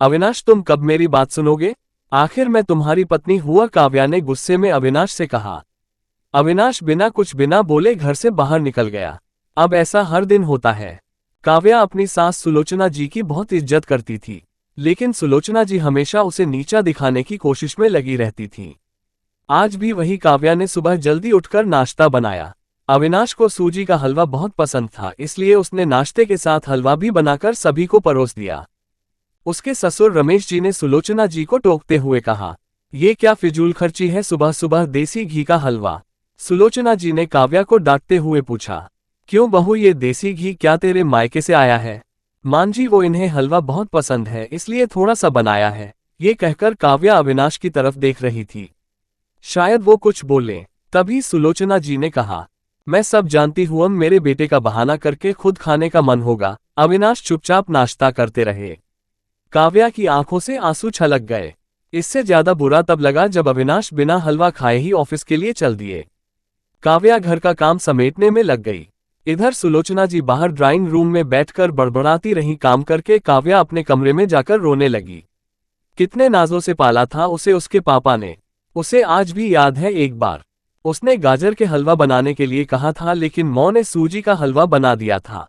अविनाश, तुम कब मेरी बात सुनोगे? आखिर मैं तुम्हारी पत्नी हुआ, काव्या ने गुस्से में अविनाश से कहा। अविनाश बिना बोले घर से बाहर निकल गया। अब ऐसा हर दिन होता है। काव्या अपनी सास सुलोचना जी की बहुत इज्जत करती थी, लेकिन सुलोचना जी हमेशा उसे नीचा दिखाने की कोशिश में लगी रहती थी। आज भी वही काव्या ने सुबह जल्दी उठकर नाश्ता बनाया। अविनाश को सूजी का हलवा बहुत पसंद था, इसलिए उसने नाश्ते के साथ हलवा भी बनाकर सभी को परोस दिया। उसके ससुर रमेश जी ने सुलोचना जी को टोकते हुए कहा, ये क्या फिजूल खर्ची है, सुबह सुबह देसी घी का हलवा। सुलोचना जी ने काव्या को डांटते हुए पूछा, क्यों बहू, ये देसी घी क्या तेरे मायके से आया है? मान जी, वो इन्हें हलवा बहुत पसंद है, इसलिए थोड़ा सा बनाया है। ये कहकर काव्या अविनाश की तरफ देख रही थी। शायद वो कुछ बोले, तभी सुलोचना जी ने कहा, मैं सब जानती हूँ, मेरे बेटे का बहाना करके खुद खाने का मन होगा। अविनाश चुपचाप नाश्ता करते रहे। काव्या की आंखों से आंसू छलक गए। इससे ज्यादा बुरा तब लगा जब अविनाश बिना हलवा खाए ही ऑफिस के लिए चल दिए। काव्या घर का काम समेटने में लग गई। इधर सुलोचना जी बाहर ड्राइंग रूम में बैठकर बड़बड़ाती रही। काम करके काव्या अपने कमरे में जाकर रोने लगी। कितने नाजों से पाला था उसे उसके पापा ने। उसे आज भी याद है, एक बार उसने गाजर के हलवा बनाने के लिए कहा था, लेकिन माँ ने सूजी का हलवा बना दिया था।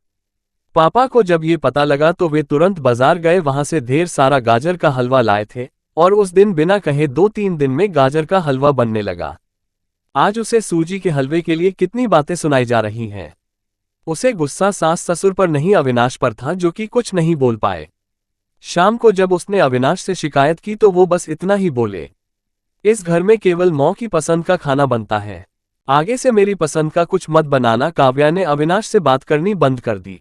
पापा को जब ये पता लगा तो वे तुरंत बाजार गए, वहां से ढेर सारा गाजर का हलवा लाए थे और उस दिन बिना कहे 2-3 दिन में गाजर का हलवा बनने लगा। आज उसे सूजी के हलवे के लिए कितनी बातें सुनाई जा रही हैं। उसे गुस्सा सास ससुर पर नहीं, अविनाश पर था, जो कि कुछ नहीं बोल पाए। शाम को जब उसने अविनाश से शिकायत की तो वो बस इतना ही बोले, इस घर में केवल माँ की पसंद का खाना बनता है, आगे से मेरी पसंद का कुछ मत बनाना। काव्या ने अविनाश से बात करनी बंद कर दी।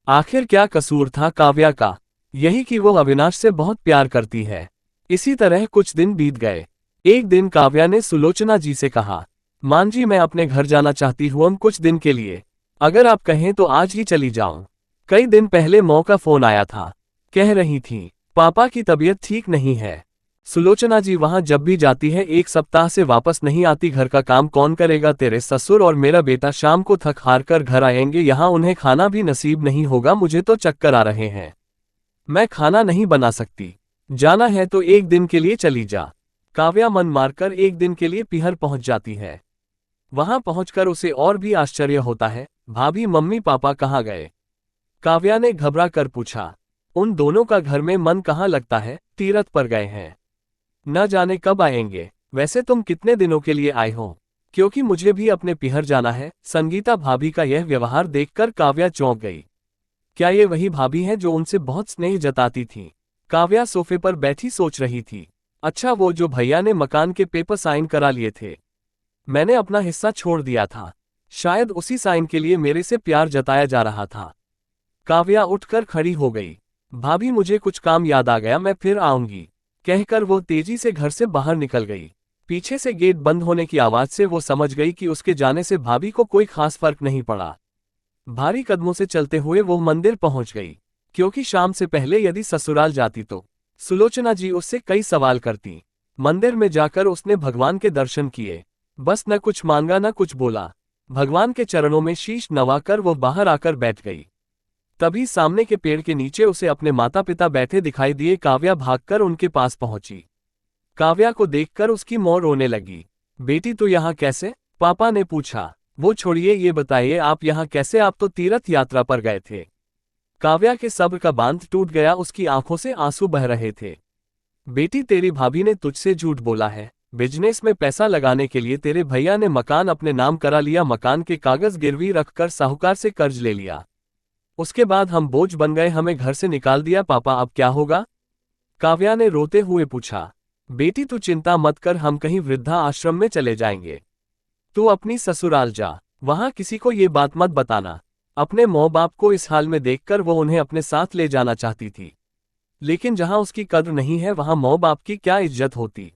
आखिर क्या कसूर था काव्या का? यही कि वो अविनाश से बहुत प्यार करती है। इसी तरह कुछ दिन बीत गए। एक दिन काव्या ने सुलोचना जी से कहा, मान जी, मैं अपने घर जाना चाहती हूँ कुछ दिन के लिए। अगर आप कहें तो आज ही चली जाऊं। कई दिन पहले माँ का फोन आया था, कह रही थी पापा की तबीयत ठीक नहीं है। सुलोचना जी वहां जब भी जाती है 1 सप्ताह से वापस नहीं आती। घर का काम कौन करेगा? तेरे ससुर और मेरा बेटा शाम को थक हार कर घर आएंगे, यहाँ उन्हें खाना भी नसीब नहीं होगा। मुझे तो चक्कर आ रहे हैं, मैं खाना नहीं बना सकती। जाना है तो एक दिन के लिए चली जा। काव्या मन मारकर एक दिन के लिए पीहर पहुंच जाती है। वहां पहुंचकर उसे और भी आश्चर्य होता है, भाभी मम्मी पापा कहाँ गए? काव्या ने घबरा कर पूछा। उन दोनों का घर में मन कहाँ लगता है, तीरथ पर गए हैं, न जाने कब आएंगे। वैसे तुम कितने दिनों के लिए आए हो? क्योंकि मुझे भी अपने पीहर जाना है। संगीता भाभी का यह व्यवहार देखकर काव्या चौंक गई। क्या ये वही भाभी है जो उनसे बहुत स्नेह जताती थी? काव्या सोफे पर बैठी सोच रही थी। अच्छा, वो जो भैया ने मकान के पेपर साइन करा लिए थे, मैंने अपना हिस्सा छोड़ दिया था, शायद उसी साइन के लिए मेरे से प्यार जताया जा रहा था। काव्या उठकर खड़ी हो गई। भाभी, मुझे कुछ काम याद आ गया, मैं फिर आऊंगी, कहकर वो तेजी से घर से बाहर निकल गई। पीछे से गेट बंद होने की आवाज से वो समझ गई कि उसके जाने से भाभी को कोई खास फर्क नहीं पड़ा। भारी कदमों से चलते हुए वो मंदिर पहुंच गई, क्योंकि शाम से पहले यदि ससुराल जाती तो सुलोचना जी उससे कई सवाल करती। मंदिर में जाकर उसने भगवान के दर्शन किए। बस न कुछ मांगा न कुछ बोला। भगवान के चरणों में शीश नवाकर वो बाहर आकर बैठ गई। तभी सामने के पेड़ के नीचे उसे अपने माता पिता बैठे दिखाई दिए। काव्या भागकर उनके पास पहुंची। काव्या को देखकर उसकी मां रोने लगी। बेटी, तू यहाँ कैसे? पापा ने पूछा। वो छोड़िए, ये बताइए आप यहाँ कैसे? आप तो तीर्थ यात्रा पर गए थे। काव्या के सब्र का बांध टूट गया, उसकी आंखों से आंसू बह रहे थे। बेटी, तेरी भाभी ने तुझसे झूठ बोला है। बिजनेस में पैसा लगाने के लिए तेरे भैया ने मकान अपने नाम करा लिया, मकान के कागज गिरवी रखकर साहूकार से कर्ज ले लिया। उसके बाद हम बोझ बन गए, हमें घर से निकाल दिया। पापा, अब क्या होगा? काव्या ने रोते हुए पूछा। बेटी, तू चिंता मत कर, हम कहीं वृद्धा आश्रम में चले जाएंगे। तू अपनी ससुराल जा, वहां किसी को ये बात मत बताना। अपने माँ बाप को इस हाल में देखकर वो उन्हें अपने साथ ले जाना चाहती थी, लेकिन जहां उसकी कद्र नहीं है वहां माँ बाप की क्या इज्जत होती।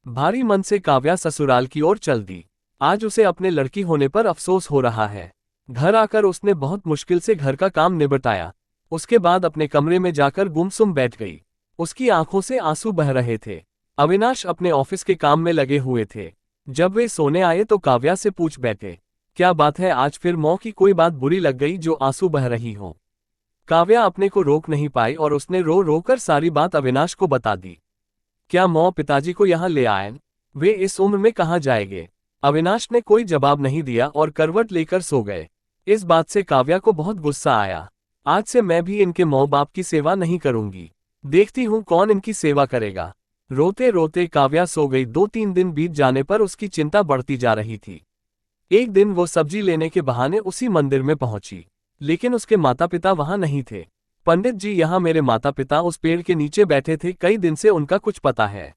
भारी मन से काव्या ससुराल की ओर चल दी। आज उसे अपने लड़की होने पर अफसोस हो रहा है। घर आकर उसने बहुत मुश्किल से घर का काम निपटाया। उसके बाद अपने कमरे में जाकर गुमसुम बैठ गई। उसकी आंखों से आंसू बह रहे थे। अविनाश अपने ऑफिस के काम में लगे हुए थे। जब वे सोने आए तो काव्या से पूछ बैठे, क्या बात है, आज फिर माँ की कोई बात बुरी लग गई जो आंसू बह रही हो? काव्या अपने को रोक नहीं पाई और उसने रो रो कर सारी बात अविनाश को बता दी। क्या मौ पिताजी को यहाँ ले आए? वे इस उम्र में कहाँ जाएंगे? अविनाश ने कोई जवाब नहीं दिया और करवट लेकर सो गए। इस बात से काव्या को बहुत गुस्सा आया। आज से मैं भी इनके माँ बाप की सेवा नहीं करूंगी, देखती हूँ कौन इनकी सेवा करेगा। रोते रोते काव्या सो गई। 2-3 दिन बीत जाने पर उसकी चिंता बढ़ती जा रही थी। एक दिन वो सब्जी लेने के बहाने उसी मंदिर में पहुंची, लेकिन उसके माता पिता वहां नहीं थे। पंडित जी, यहाँ मेरे माता पिता उस पेड़ के नीचे बैठे थे, कई दिन से उनका कुछ पता है।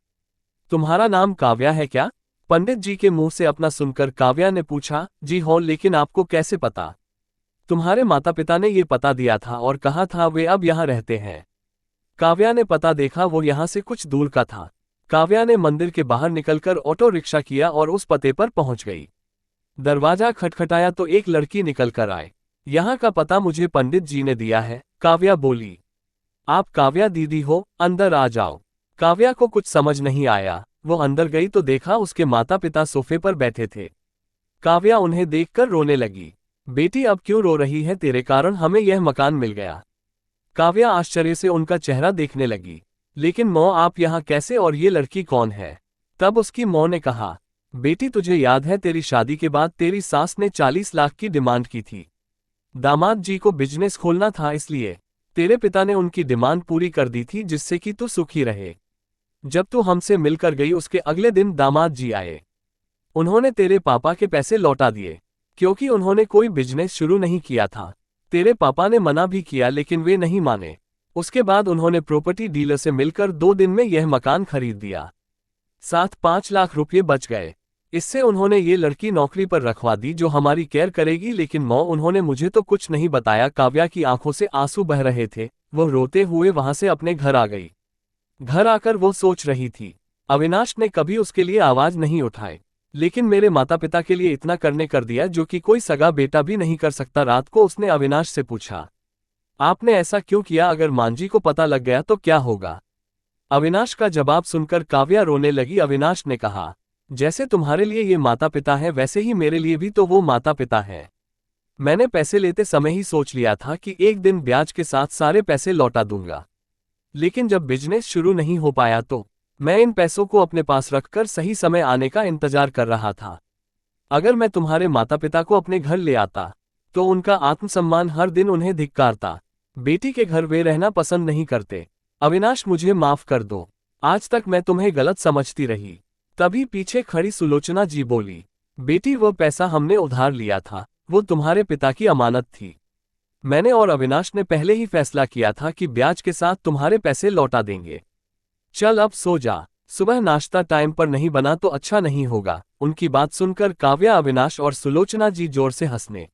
तुम्हारा नाम काव्या है क्या? पंडित जी के मुंह से अपना सुनकर काव्या ने पूछा। जी हो, लेकिन आपको कैसे पता? तुम्हारे माता पिता ने ये पता दिया था और कहा था वे अब यहाँ रहते हैं। काव्या ने पता देखा, वो यहाँ से कुछ दूर का था। काव्या ने मंदिर के बाहर निकलकर ऑटो रिक्शा किया और उस पते पर पहुंच गई। दरवाजा खटखटाया तो एक लड़की निकल कर आए। यहाँ का पता मुझे पंडित जी ने दिया है, काव्या बोली। आप काव्या दीदी हो, अंदर आ जाओ। काव्या को कुछ समझ नहीं आया। वो अंदर गई तो देखा उसके माता पिता सोफे पर बैठे थे। काव्या उन्हें देखकर रोने लगी। बेटी, अब क्यों रो रही है? तेरे कारण हमें यह मकान मिल गया। काव्या आश्चर्य से उनका चेहरा देखने लगी। लेकिन मौ, आप यहाँ कैसे और ये लड़की कौन है? तब उसकी मौ ने कहा, बेटी तुझे याद है तेरी शादी के बाद तेरी सास ने 40 लाख की डिमांड की थी। दामाद जी को बिजनेस खोलना था, इसलिए तेरे पिता ने उनकी डिमांड पूरी कर दी थी, जिससे कि तू सुखी रहे। जब तू हमसे मिलकर गई उसके अगले दिन दामाद जी आए। उन्होंने तेरे पापा के पैसे लौटा दिए, क्योंकि उन्होंने कोई बिजनेस शुरू नहीं किया था। तेरे पापा ने मना भी किया लेकिन वे नहीं माने। उसके बाद उन्होंने प्रॉपर्टी डीलर से मिलकर 2 दिन में यह मकान खरीद दिया। साथ 5 लाख रुपये बच गए। इससे उन्होंने ये लड़की नौकरी पर रखवा दी जो हमारी केयर करेगी। लेकिन मौ, उन्होंने मुझे तो कुछ नहीं बताया। काव्या की आंखों से आंसू बह रहे थे। वो रोते हुए वहां से अपने घर आ गई। घर आकर वो सोच रही थी, अविनाश ने कभी उसके लिए आवाज नहीं उठाई, लेकिन मेरे माता पिता के लिए इतना करने कर दिया जो कि कोई सगा बेटा भी नहीं कर सकता। रात को उसने अविनाश से पूछा, आपने ऐसा क्यों किया? अगर मांझी को पता लग गया तो क्या होगा? अविनाश का जवाब सुनकर काव्या रोने लगी। अविनाश ने कहा, जैसे तुम्हारे लिए ये माता पिता है वैसे ही मेरे लिए भी तो वो माता पिता है। मैंने पैसे लेते समय ही सोच लिया था कि एक दिन ब्याज के साथ सारे पैसे लौटा दूंगा, लेकिन जब बिजनेस शुरू नहीं हो पाया तो मैं इन पैसों को अपने पास रखकर सही समय आने का इंतजार कर रहा था। अगर मैं तुम्हारे माता पिता को अपने घर ले आता तो उनका आत्मसम्मान हर दिन उन्हें धिक्कारता। बेटी के घर वे रहना पसंद नहीं करते। अविनाश, मुझे माफ कर दो। आज तक मैं तुम्हें गलत समझती रही। तभी पीछे खड़ी सुलोचना जी बोली, बेटी वो पैसा हमने उधार लिया था, वो तुम्हारे पिता की अमानत थी। मैंने और अविनाश ने पहले ही फैसला किया था कि ब्याज के साथ तुम्हारे पैसे लौटा देंगे। चल अब सो जा, सुबह नाश्ता टाइम पर नहीं बना तो अच्छा नहीं होगा। उनकी बात सुनकर काव्या, अविनाश और सुलोचना जी जोर से हंसने